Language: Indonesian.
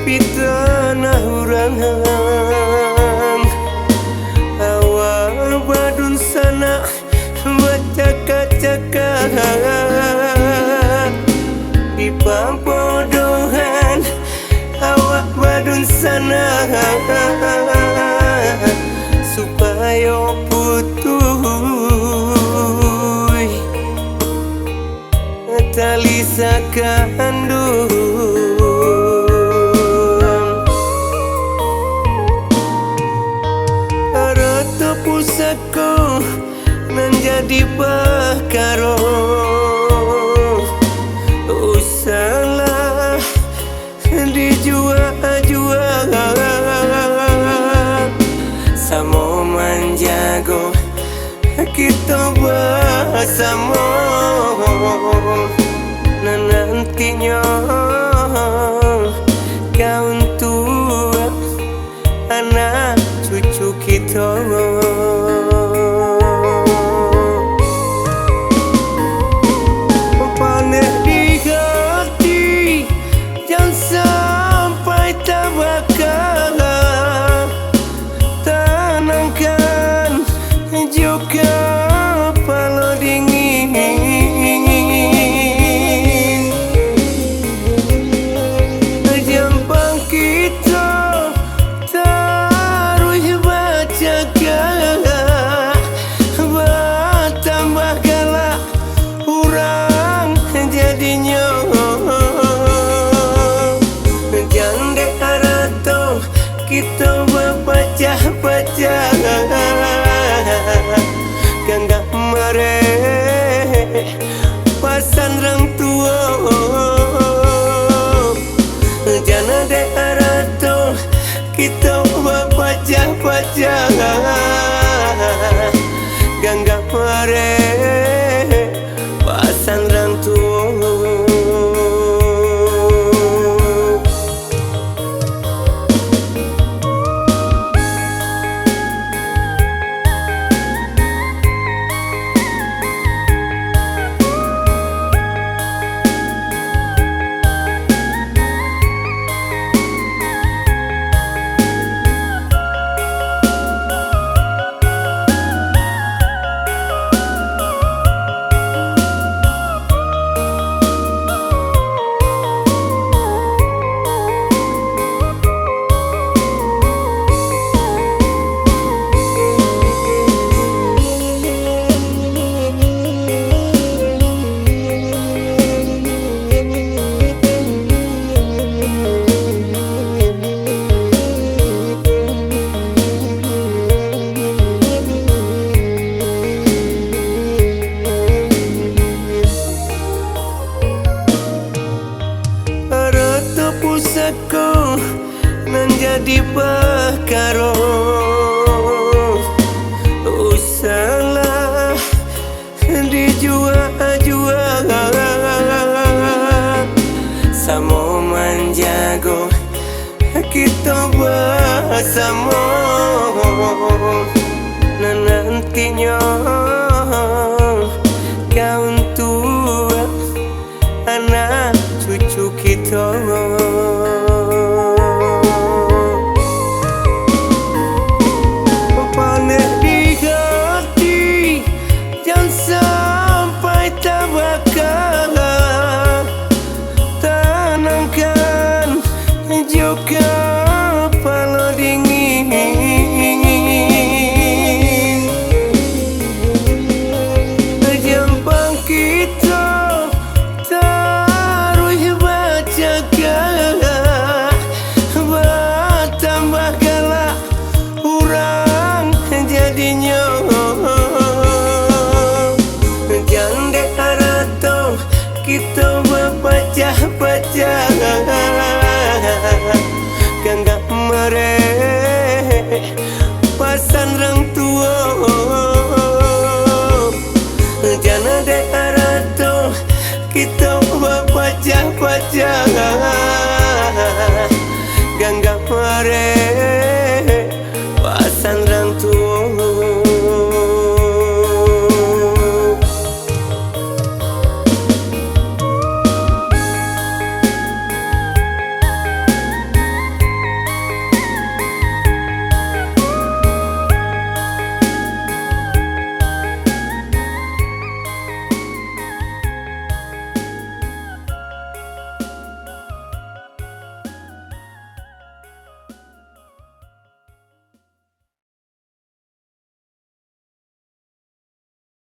pitana urang awal badun sana bacaka-caka di pampodohan awak badun sana supaya putuh tali sakandung roto pusako menjadi perkara usalah dijual-jual samo menjago kita bersama nantinya kau tua anak cucu kita panik di hati jangan sampai tak bakal tenangkan juga kepala dingin jambang kita taruh bacaga bertambah galak orang jadinya jande arato kita berpecah-pecah gak mare pasan rang tua jana de arato kita berpecah-pecah gak mare pasan rang tua pusako menjadi perkara usalah dijual-jual samo menjago kita bersama nantinya kau tua anak cucu kita panik di hati jangan sampai tak bakal tenangkan juga kepala dingin jambang kita taruh bacaga bertambah galak orang jadinya jande arato kita berpecah-pecah gak mare pasan rang tua jana de arato kita berpecah-pecah